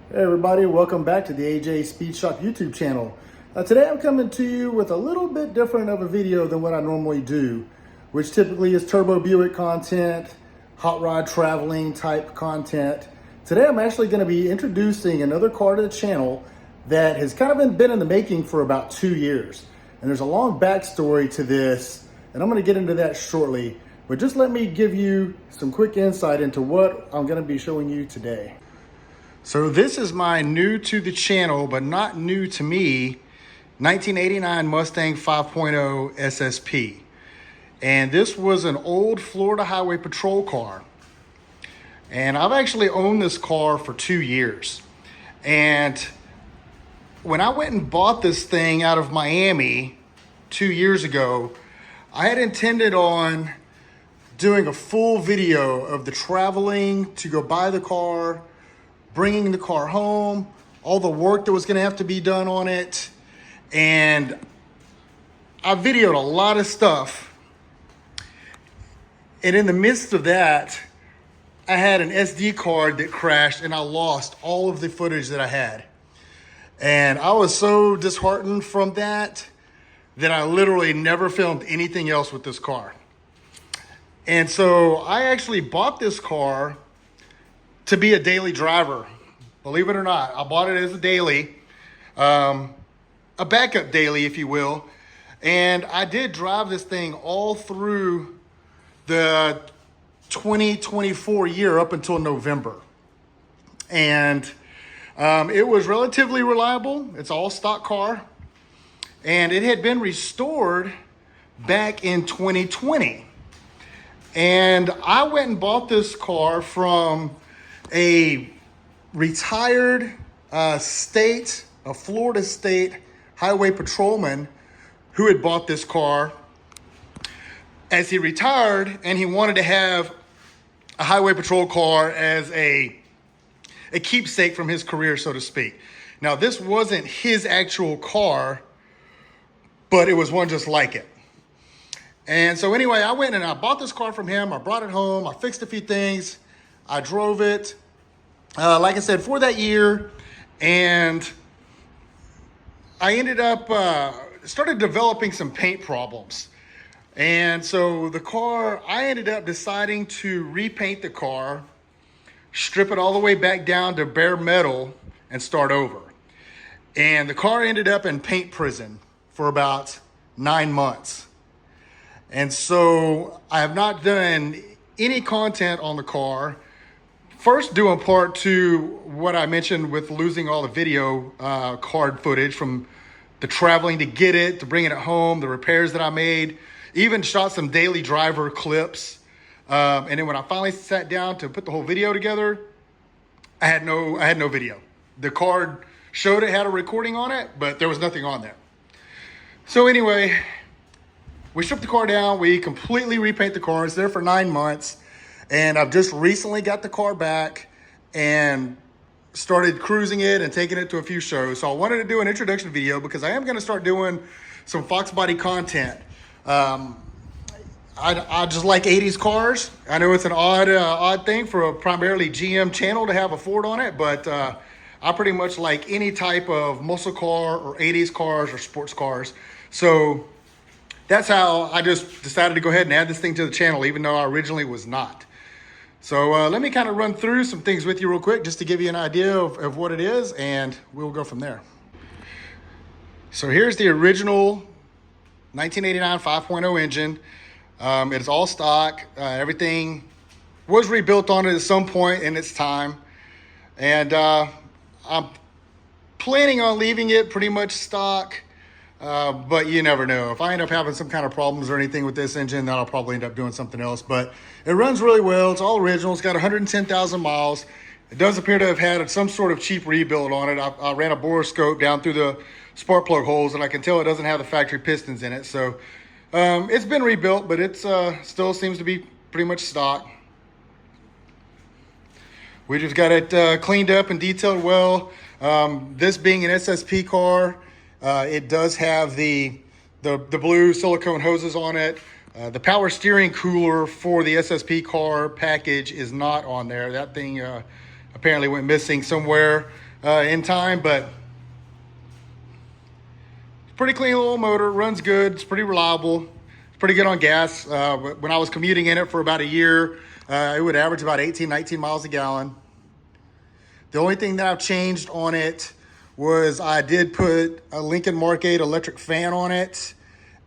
Hey everybody, welcome back to the AJ Speed Shop YouTube channel. Today I'm coming to you with a little bit different of a video than what I normally do, which typically is Turbo Buick content, hot rod traveling type content. Today I'm actually going to be introducing another car to the channel that has kind of been in the making for about 2 years. And there's a long backstory to this, and I'm going to get into that shortly. But just let me give you some quick insight into what I'm going to be showing you today. So this is my new to the channel, but not new to me, 1989 Mustang 5.0 SSP. And this was an old Florida Highway Patrol car. And I've actually owned this car for 2 years. And when I went and bought this thing out of Miami 2 years ago, I had intended on doing a full video of the traveling to go buy the car, bringing the car home, all the work that was gonna have to be done on it. And I videoed a lot of stuff. And in the midst of that, I had an SD card that crashed and I lost all of the footage that I had. And I was so disheartened from that I literally never filmed anything else with this car. And so I actually bought this car to be a daily driver. Believe it or not, I bought it as a daily, a backup daily, if you will. And I did drive this thing all through the 2024 year up until November. And it was relatively reliable. It's all stock car. And it had been restored back in 2020. And I went and bought this car from a retired a Florida state highway patrolman who had bought this car as he retired, and he wanted to have a highway patrol car as a keepsake from his career, so to speak. Now, this wasn't his actual car, but it was one just like it. And so anyway, I went and I bought this car from him. I brought it home. I fixed a few things. I drove it, like I said, for that year. And I ended up, started developing some paint problems. And so the car, I ended up deciding to repaint the car, strip it all the way back down to bare metal and start over. And the car ended up in paint prison for about 9 months. And so I have not done any content on the car. First, due in part to what I mentioned with losing all the video card footage from the traveling to get it, to bringing it home, the repairs that I made, even shot some daily driver clips. And then when I finally sat down to put the whole video together, I had no video. The card showed it had a recording on it, but there was nothing on there. So anyway, we stripped the car down. We completely repaint the car. It's there for 9 months. And I've just recently got the car back and started cruising it and taking it to a few shows. So I wanted to do an introduction video because I am going to start doing some Foxbody content. I just like 80s cars. I know it's an odd thing for a primarily GM channel to have a Ford on it, but I pretty much like any type of muscle car or 80s cars or sports cars. So that's how I just decided to go ahead and add this thing to the channel, even though I originally was not. So let me kind of run through some things with you real quick, just to give you an idea of what it is, and we'll go from there. So here's the original 1989 5.0 engine. It's all stock. Everything was rebuilt on it at some point in its time. And I'm planning on leaving it pretty much stock. But you never know. If I end up having some kind of problems or anything with this engine, then I'll probably end up doing something else. But it runs really well. It's all original. It's got 110,000 miles. It does appear to have had some sort of cheap rebuild on it. I ran a borescope down through the spark plug holes, and I can tell it doesn't have the factory pistons in it. So it's been rebuilt, but it's still seems to be pretty much stock. We just got it cleaned up and detailed well. This being an SSP car, it does have the blue silicone hoses on it. The power steering cooler for the SSP car package is not on there. That thing apparently went missing somewhere. in time, but pretty clean little motor, runs good, it's pretty reliable, it's pretty good on gas. When I was commuting in it for about a year, it would average about 18, 19 miles a gallon. The only thing that I've changed on it was I did put a Lincoln Mark 8 electric fan on it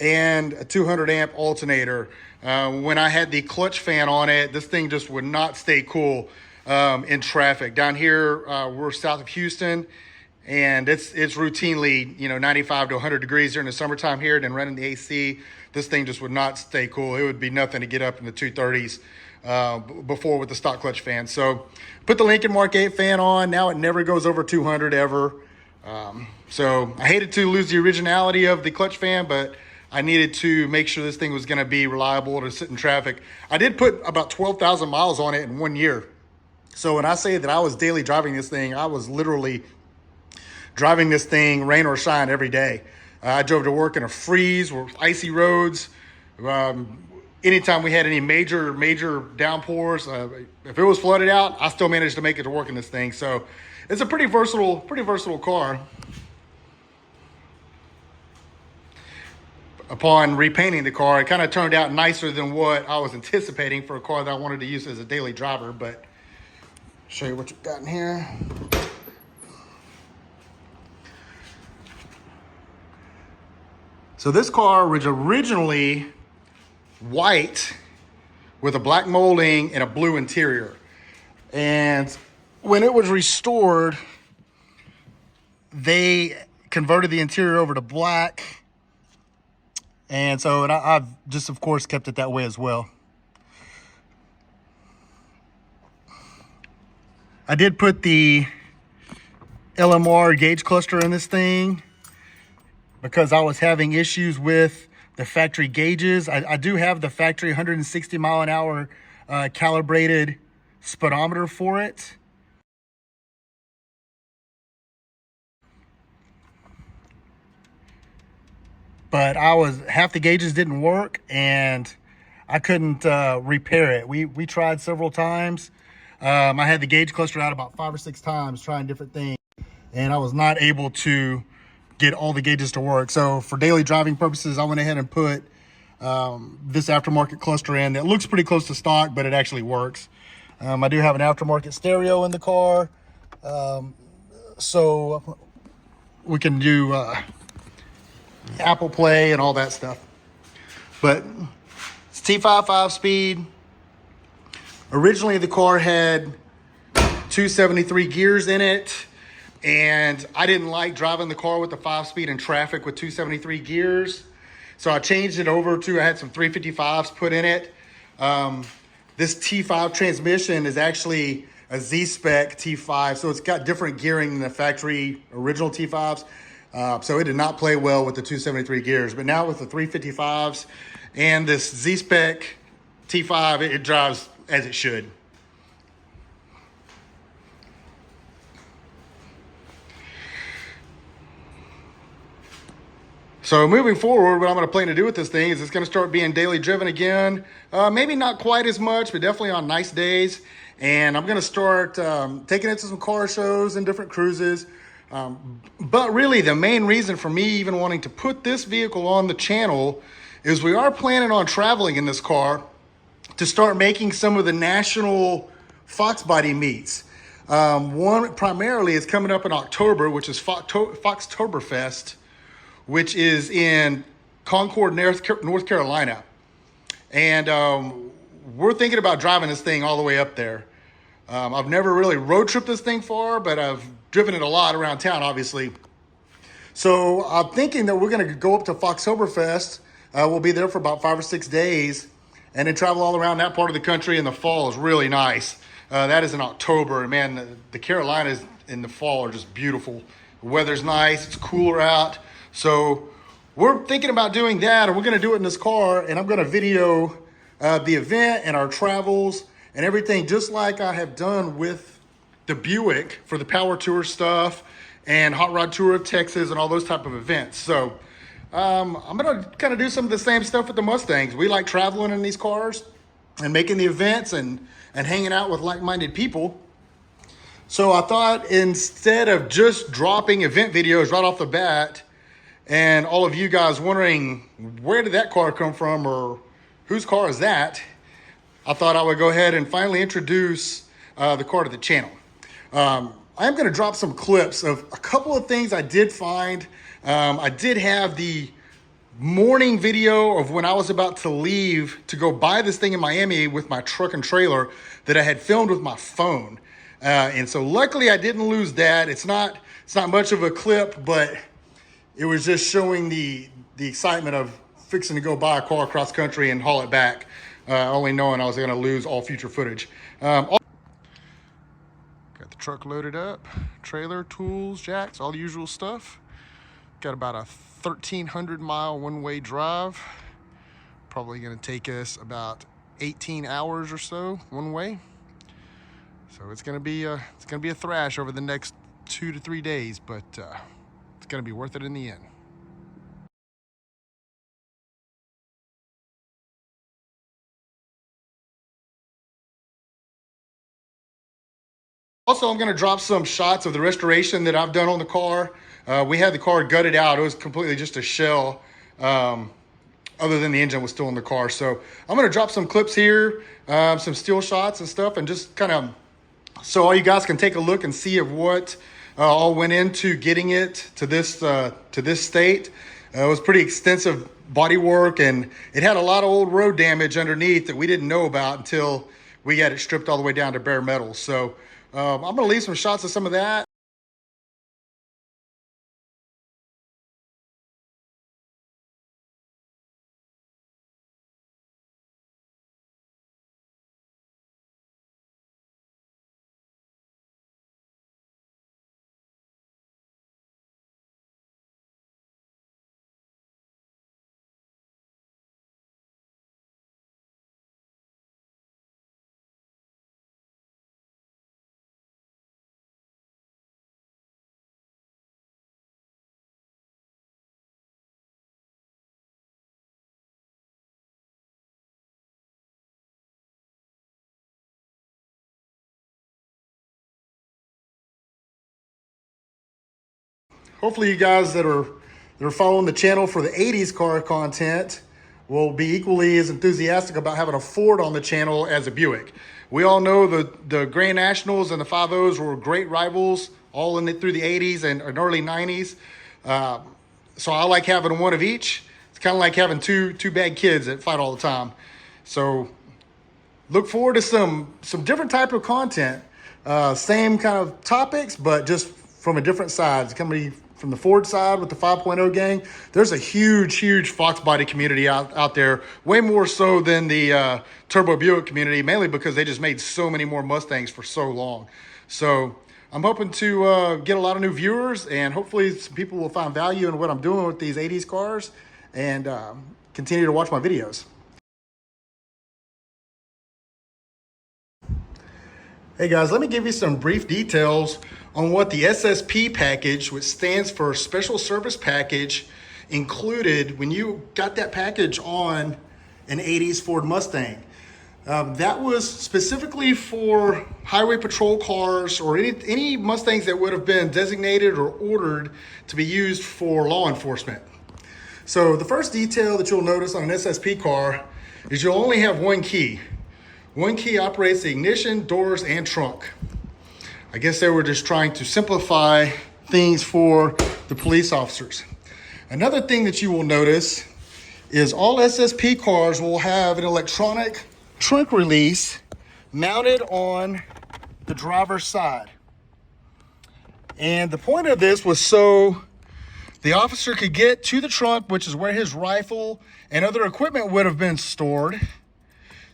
and a 200 amp alternator. When I had the clutch fan on it, this thing just would not stay cool in traffic. Down here, we're south of Houston, and it's routinely, 95 to 100 degrees during the summertime here. Then running the AC, this thing just would not stay cool. It would be nothing to get up in the 230s before with the stock clutch fan. So put the Lincoln Mark 8 fan on. Now it never goes over 200 ever. So I hated to lose the originality of the clutch fan, but I needed to make sure this thing was going to be reliable to sit in traffic. I did put about 12,000 miles on it in 1 year. So when I say that I was daily driving this thing, I was literally driving this thing rain or shine every day. I drove to work in a freeze with icy roads. Anytime we had any major downpours, if it was flooded out, I still managed to make it to work in this thing. So it's a pretty versatile car. Upon repainting the car, it kind of turned out nicer than what I was anticipating for a car that I wanted to use as a daily driver. But show you what you've got in here. So this car was originally white with a black molding and a blue interior. And when it was restored, they converted the interior over to black. And so I've just, of course, kept it that way as well. I did put the LMR gauge cluster in this thing because I was having issues with the factory gauges. I do have the factory 160 mile an hour calibrated speedometer for it. But half the gauges didn't work and I couldn't repair it. We tried several times. I had the gauge cluster out about 5 or 6 times trying different things, and I was not able to get all the gauges to work. So for daily driving purposes, I went ahead and put this aftermarket cluster in that looks pretty close to stock, but it actually works. I do have an aftermarket stereo in the car, so we can do Apple Play and all that stuff. But it's T5 5-speed. Originally, the car had 273 gears in it, and I didn't like driving the car with the 5-speed in traffic with 273 gears. So I changed it over to, I had some 355s put in it. This T5 transmission is actually a Z-Spec T5, so it's got different gearing than the factory original T5s. So it did not play well with the 273 gears, but now with the 355s and this Z-Spec T5, it drives as it should. So moving forward, what I'm going to plan to do with this thing is it's going to start being daily driven again. Maybe not quite as much, but definitely on nice days. And I'm going to start taking it to some car shows and different cruises. But really, the main reason for me even wanting to put this vehicle on the channel is we are planning on traveling in this car to start making some of the national Foxbody meets. One primarily is coming up in October, which is Foxtoberfest, which is in Concord, North Carolina. And we're thinking about driving this thing all the way up there. I've never really road tripped this thing far, but I've driven it a lot around town, obviously. So I'm thinking that we're going to go up to Foxtoberfest. We'll be there for about 5 or 6 days and then travel all around that part of the country in the fall is really nice. That is in October. And man, the Carolinas in the fall are just beautiful. The weather's nice. It's cooler out. So we're thinking about doing that, and we're going to do it in this car, and I'm going to video the event and our travels and everything, just like I have done with the Buick for the Power Tour stuff and Hot Rod Tour of Texas and all those type of events. So I'm going to kind of do some of the same stuff with the Mustangs. We like traveling in these cars and making the events and hanging out with like-minded people. So I thought instead of just dropping event videos right off the bat, and all of you guys wondering, where did that car come from or whose car is that? I thought I would go ahead and finally introduce the car to the channel. I'm gonna drop some clips of a couple of things I did find. I did have the morning video of when I was about to leave to go buy this thing in Miami with my truck and trailer that I had filmed with my phone. And so luckily I didn't lose that. It's not much of a clip, but it was just showing the excitement of fixing to go buy a car across country and haul it back, only knowing I was gonna lose all future footage. Got the truck loaded up, trailer, tools, jacks, all the usual stuff. Got about a 1,300 mile one-way drive. Probably gonna take us about 18 hours or so one way. So it's gonna be a thrash over the next 2 to 3 days, but it's gonna be worth it in the end. Also, I'm gonna drop some shots of the restoration that I've done on the car. We had the car gutted out. It was completely just a shell, other than the engine was still in the car. So I'm gonna drop some clips here, some still shots and stuff, and just kind of so all you guys can take a look and see of what all went into getting it to this state. It was pretty extensive body work, and it had a lot of old road damage underneath that we didn't know about until we got it stripped all the way down to bare metal. So I'm gonna leave some shots of some of that. Hopefully you guys that are following the channel for the 80s car content will be equally as enthusiastic about having a Ford on the channel as a Buick. We all know the Grand Nationals and the 5.0s were great rivals all through the 80s and early 90s. So I like having one of each. It's kind of like having two bad kids that fight all the time. So look forward to some different type of content. Same kind of topics, but just from a different side. It's coming from the Ford side with the 5.0 gang. There's a huge Foxbody community out there, way more so than the Turbo Buick community, mainly because they just made so many more Mustangs for so long. So I'm hoping to get a lot of new viewers, and hopefully some people will find value in what I'm doing with these 80s cars and continue to watch my videos. Hey guys, let me give you some brief details on what the SSP package, which stands for Special Service Package, included when you got that package on an 80s Ford Mustang. That was specifically for highway patrol cars or any Mustangs that would have been designated or ordered to be used for law enforcement. So the first detail that you'll notice on an SSP car is you'll only have one key. One key operates the ignition, doors, and trunk. I guess they were just trying to simplify things for the police officers. Another thing that you will notice is all SSP cars will have an electronic trunk release mounted on the driver's side. And the point of this was so the officer could get to the trunk, which is where his rifle and other equipment would have been stored,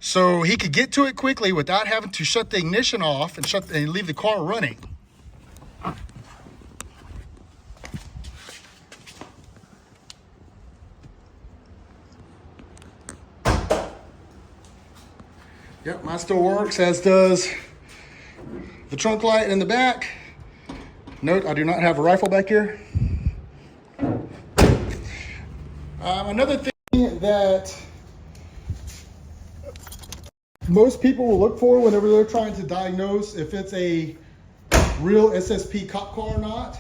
so he could get to it quickly without having to shut the ignition off and leave the car running. Yep, mine still works, as does the trunk light in the back. Note, I do not have a rifle back here. Another thing that most people will look for whenever they're trying to diagnose if it's a real SSP cop car or not.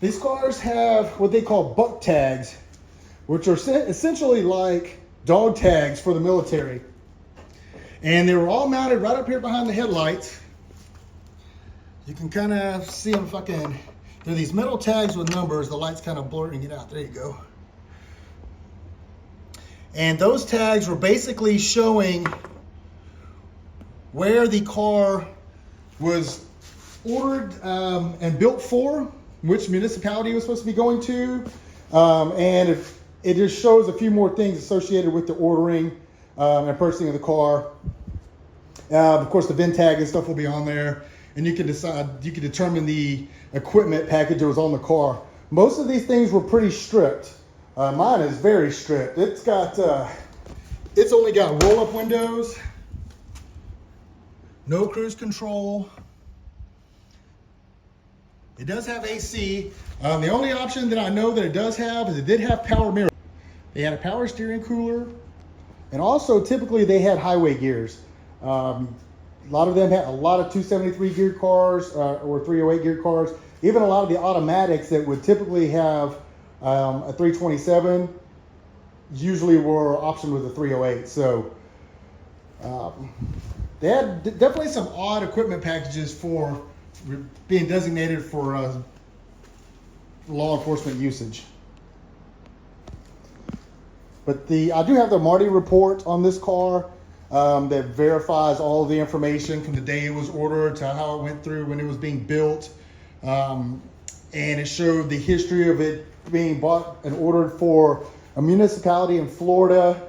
These cars have what they call buck tags, which are essentially like dog tags for the military. And they were all mounted right up here behind the headlights. You can kind of see them they're these metal tags with numbers. The light's kind of blurring it out. There you go. And those tags were basically showing where the car was ordered and built for, which municipality it was supposed to be going to. And it just shows a few more things associated with the ordering and purchasing of the car. Of course, the VIN tag and stuff will be on there, and you can determine the equipment package that was on the car. Most of these things were pretty stripped. Mine is very stripped. It's only got roll-up windows, no cruise control. It does have AC. The only option that I know that it does have is it did have power mirrors. They had a power steering cooler, and also typically they had highway gears. A lot of them had a lot of 273 geared cars or 308 geared cars. Even a lot of the automatics that would typically have a 327 usually were optioned with a 308. So they had definitely some odd equipment packages for being designated for law enforcement usage. But I do have the Marty report on this car that verifies all the information from the day it was ordered to how it went through when it was being built. And it showed the history of it being bought and ordered for a municipality in Florida.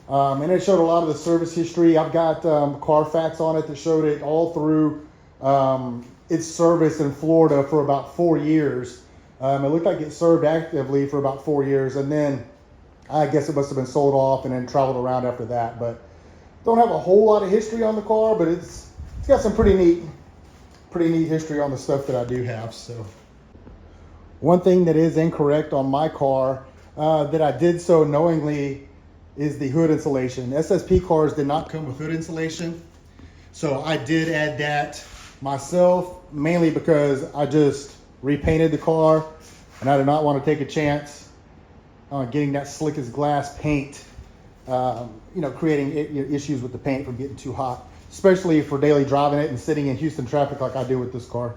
And it showed a lot of the service history. I've got Carfax on it that showed it all through its service in Florida for about 4 years. It looked like it served actively for about 4 years, and then I guess it must have been sold off and then traveled around after that. But don't have a whole lot of history on the car, but it's got some pretty neat history on the stuff that I do have. So one thing that is incorrect on my car that I did so knowingly is the hood insulation. SSP cars did not come with hood insulation, so I did add that myself, mainly because I just repainted the car and I did not want to take a chance on getting that slick as glass paint, creating issues with the paint from getting too hot, especially for daily driving it and sitting in Houston traffic like I do with this car.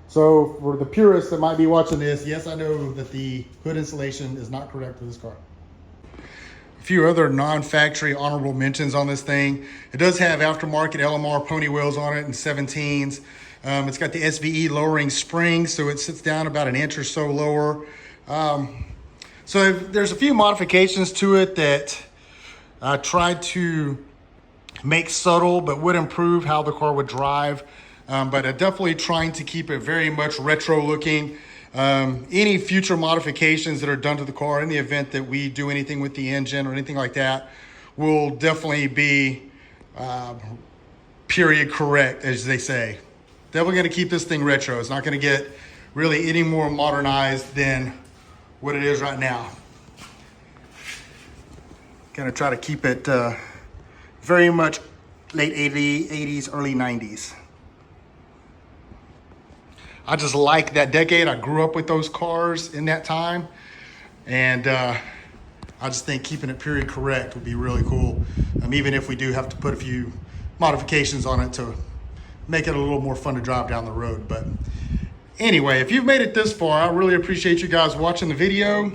So for the purists that might be watching this, yes, I know that the hood insulation is not correct for this car. A few other non-factory honorable mentions on this thing. It does have aftermarket LMR pony wheels on it in 17s. It's got the SVE lowering springs, so it sits down about an inch or so lower. So there's a few modifications to it that I tried to make subtle, but would improve how the car would drive. But I'm definitely trying to keep it very much retro looking. Any future modifications that are done to the car in the event that we do anything with the engine or anything like that will definitely be period correct, as they say. Definitely going to keep this thing retro. It's not going to get really any more modernized than what it is right now. Going to try to keep it very much late 80s, early 90s. I just like that decade. I grew up with those cars in that time. And I just think keeping it period correct would be really cool. Even if we do have to put a few modifications on it to make it a little more fun to drive down the road. But anyway, if you've made it this far, I really appreciate you guys watching the video.